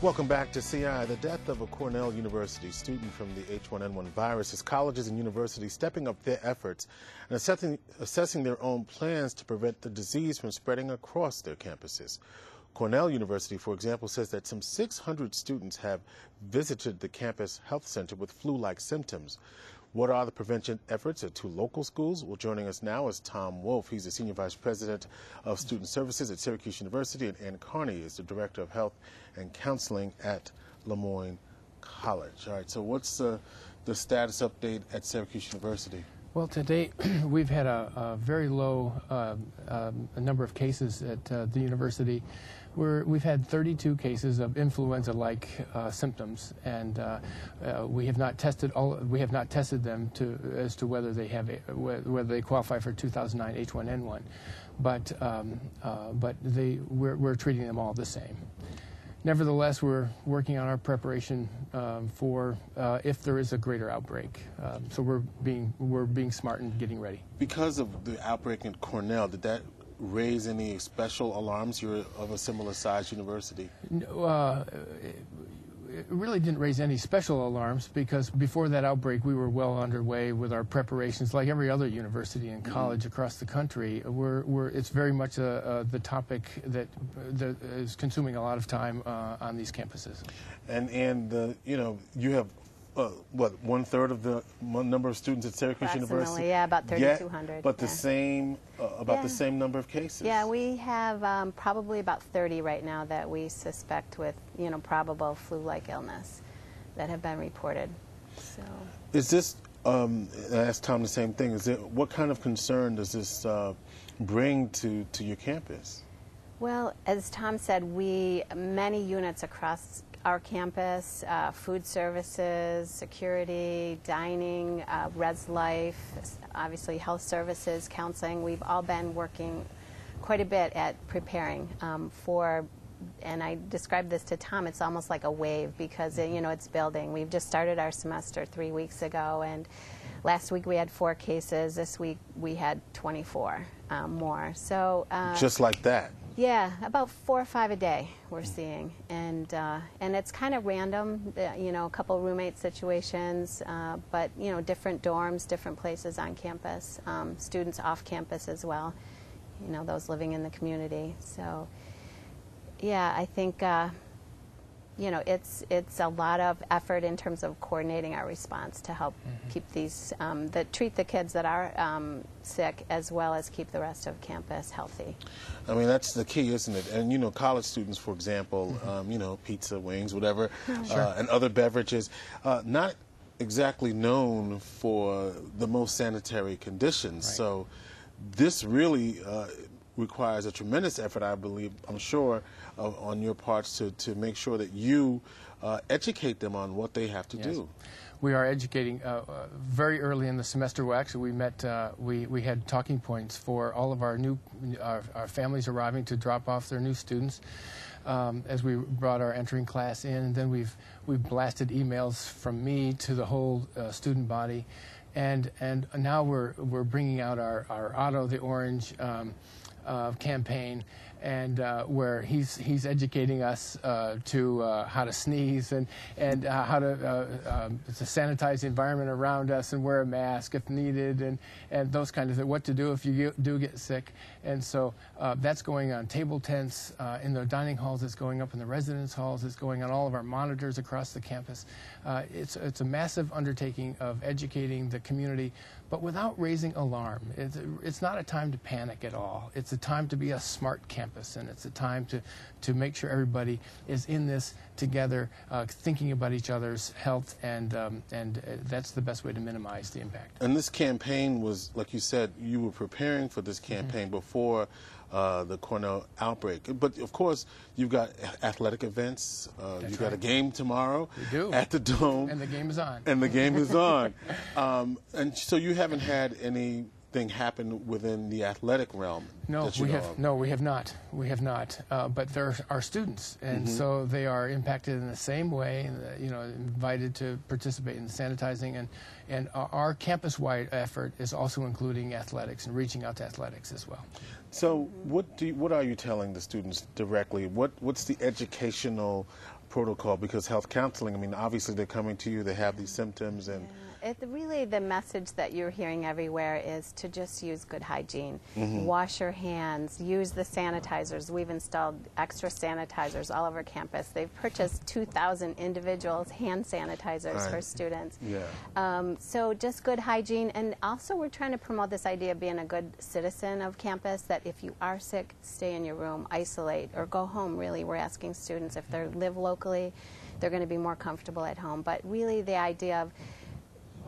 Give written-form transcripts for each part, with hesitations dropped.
Welcome back to CI. The death of a Cornell University student from the H1N1 virus has colleges and universities stepping up their efforts and assessing their own plans to prevent the disease from spreading across their campuses. Cornell University, for example, says that some 600 students have visited the campus health center with flu-like symptoms. What are the prevention efforts at two local schools? Well, joining us now is Tom WOLFE. He's the Senior Vice President of Student Services at Syracuse University, and KEARNEY is the Director of Health and Counseling at MOYNE College. All right, so what's the status update at Syracuse University? Well, to date, we've had a very low number of cases at the university. We've had 32 cases of influenza-like symptoms, and we have not tested them as to whether they qualify for 2009 H1N1, but we're treating them all the same. Nevertheless, we're working on our preparation for if there is a greater outbreak. So we're being smart and getting ready. Because of the outbreak in Cornell, did that raise any special alarms? You're of a similar size university. It really didn't raise any special alarms because before that outbreak we were well underway with our preparations, like every other university and college across the country. It's very much the topic that is consuming a lot of time on these campuses. And you have what, 1/3 of the number of students at Syracuse University? Yeah, about 3,200. But the same, the same number of cases. Yeah, we have probably about 30 right now that we suspect with, probable flu-like illness that have been reported. So, is this? I asked Tom the same thing. What kind of concern does this bring to your campus? Well, as Tom said, many units across our campus, food services, security, dining, res life, obviously health services, counseling. We've all been working quite a bit at preparing and I described this to Tom, it's almost like a wave because, it's building. We've just started our semester 3 weeks ago, and last week we had 4 cases. This week we had 24 more. So just like that? Yeah, about 4 or 5 a day we're seeing, and it's kind of random, a couple roommate situations, but different dorms, different places on campus, students off campus as well, those living in the community. So, yeah, I think it's a lot of effort in terms of coordinating our response to help keep these treat the kids that are sick as well as keep the rest of campus healthy. I mean, that's the key, isn't it? And college students, for example, pizza, wings, whatever, and other beverages, not exactly known for the most sanitary conditions. Right. So this really requires a tremendous effort, I'm sure, on your parts to make sure that you educate them on what they have to do. We are educating very early in the semester. Well, actually, we had talking points for all of our families arriving to drop off their new students as we brought our entering class in, and then we've blasted emails from me to the whole student body, and now we're bringing out our Otto the Orange campaign, and where he's educating us to how to sneeze and how to sanitize the environment around us and wear a mask if needed, and those kind of things, what to do if you do get sick. And so that's going on table tents in the dining halls, it's going up in the residence halls, it's going on all of our monitors across the campus. It's a massive undertaking of educating the community, but without raising alarm. It's not a time to panic at all. It's a time to be a smart campus, and it's a time to make sure everybody is in this together, thinking about each other's health, and that's the best way to minimize the impact. And this campaign was, like you said, you were preparing for this campaign before the Cornell outbreak. But of course, you've got athletic events. You've got a game tomorrow at the Dome. And the game is on. And the game is on. And so you haven't had anything happen within the athletic realm? No, we have not. We have not. But there are students, and so they are impacted in the same way. Invited to participate in sanitizing, and our campus-wide effort is also including athletics and reaching out to athletics as well. So what are you telling the students directly? What's the educational protocol? Because health counseling, I mean, obviously they're coming to you, they have these symptoms, and really the message that you're hearing everywhere is to just use good hygiene. Wash your hands, use the sanitizers. We've installed extra sanitizers all over campus. They've purchased 2,000 individual hand sanitizers for students. So just good hygiene, and also we're trying to promote this idea of being a good citizen of campus, that if you are sick, stay in your room, isolate, or go home. Really, we're asking students, if they live locally, they're going to be more comfortable at home. But really the idea of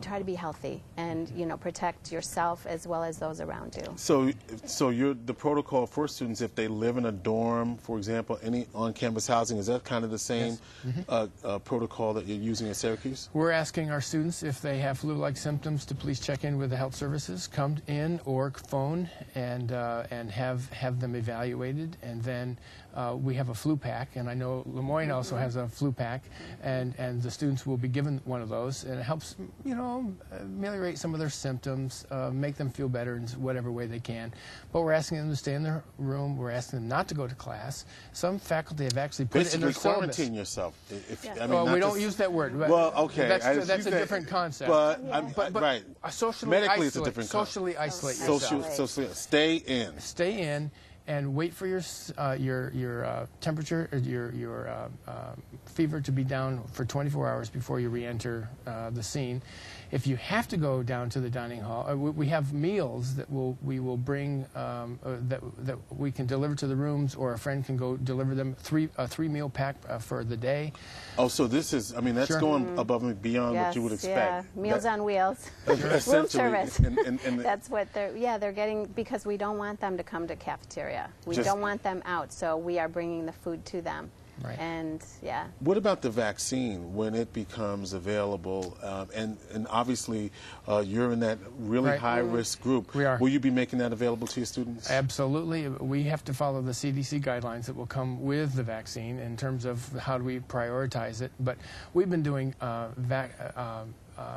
try to be healthy and, you know, protect yourself as well as those around you. So the protocol for students, if they live in a dorm, for example, any on-campus housing, is that kind of the same protocol that you're using at Syracuse? We're asking our students, if they have flu-like symptoms, to please check in with the health services, come in or phone, and have them evaluated. And then we have a flu pack, and I know LeMoyne also has a flu pack, and the students will be given one of those, and it helps, you know, ameliorate some of their symptoms, make them feel better in whatever way they can. But we're asking them to stay in their room. We're asking them not to go to class. Some faculty have actually put it in their syllabus. Quarantine yourself. I mean, well, we don't use that word. Well, okay. That's a different concept. But right. Socially medically, isolate, it's a different concept. Socially isolate yourself. Socially, stay in. Stay in. And wait for your temperature, or your fever to be down for 24 hours before you re-enter the scene. If you have to go down to the dining hall, we have meals that we will bring that we can deliver to the rooms, or a friend can go deliver them. A three-meal pack for the day. Oh, so this is, I mean, that's going above and beyond what you would expect. Yeah, Meals on Wheels. Room service. That's what they're getting, because we don't want them to come to cafeteria. We don't want them out, so we are bringing the food to them. Right. And what about the vaccine when it becomes available? And obviously, you're in that really high risk group. We are. Will you be making that available to your students? Absolutely. We have to follow the CDC guidelines that will come with the vaccine in terms of how do we prioritize it. But we've been doing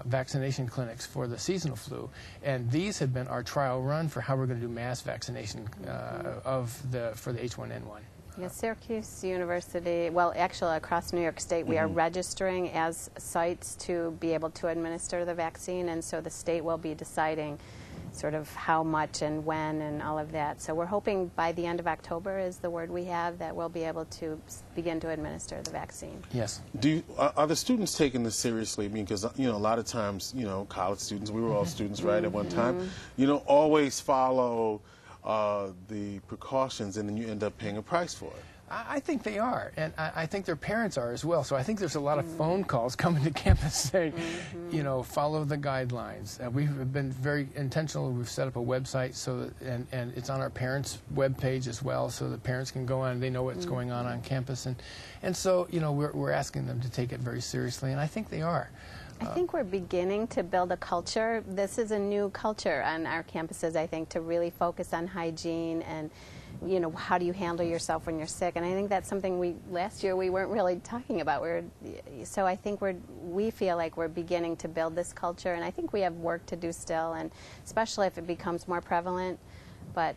vaccination clinics for the seasonal flu, and these have been our trial run for how we're going to do mass vaccination for the H1N1. Yeah, Syracuse University, well, actually across New York State, we are registering as sites to be able to administer the vaccine, and so the state will be deciding sort of how much and when and all of that. So we're hoping by the end of October is the word we have, that we'll be able to begin to administer the vaccine. Yes. Are the students taking this seriously? I mean, because, you know, a lot of times, you know, college students, we were all students, right, at one time, you don't always follow the precautions, and then you end up paying a price for it. I think they are, and I think their parents are as well. So I think there's a lot of phone calls coming to campus saying, you know, follow the guidelines. We've been very intentional. We've set up a website and it's on our parents' webpage as well, so the parents can go on and they know what's going on campus. And so, you know, we're asking them to take it very seriously, and I think they are. I think we're beginning to build a culture. This is a new culture on our campuses, I think, to really focus on hygiene and, you know, how do you handle yourself when you're sick. And I think that's something last year we weren't really talking about. So I think we feel like we're beginning to build this culture, and I think we have work to do still, and especially if it becomes more prevalent. But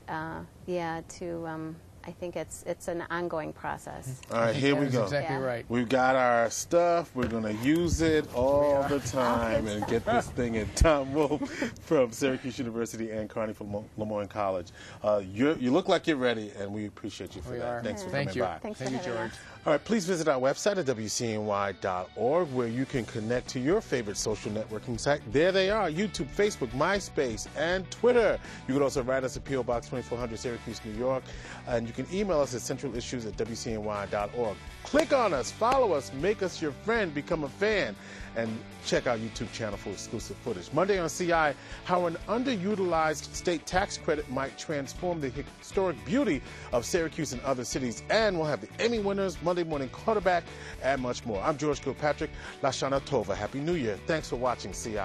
I think it's an ongoing process. All right, here we go. That's exactly right. We've got our stuff. We're going to use it all the time and get this thing in. Tom Wolfe from Syracuse University and Kearney from LeMoyne College. You look like you're ready, and we appreciate you for that. Thanks for coming by. Thank you, George. All right, please visit our website at WCNY.org, where you can connect to your favorite social networking site. There they are: YouTube, Facebook, MySpace, and Twitter. You can also write us at P.O. Box 2400, Syracuse, New York. And you can email us at centralissues@WCNY.org. Click on us, follow us, make us your friend, become a fan, and check our YouTube channel for exclusive footage. Monday on CI, how an underutilized state tax credit might transform the historic beauty of Syracuse and other cities. And we'll have the Emmy winners, Monday Morning Quarterback, and much more. I'm George Kilpatrick. Lashana Tova. Happy New Year. Thanks for watching CI.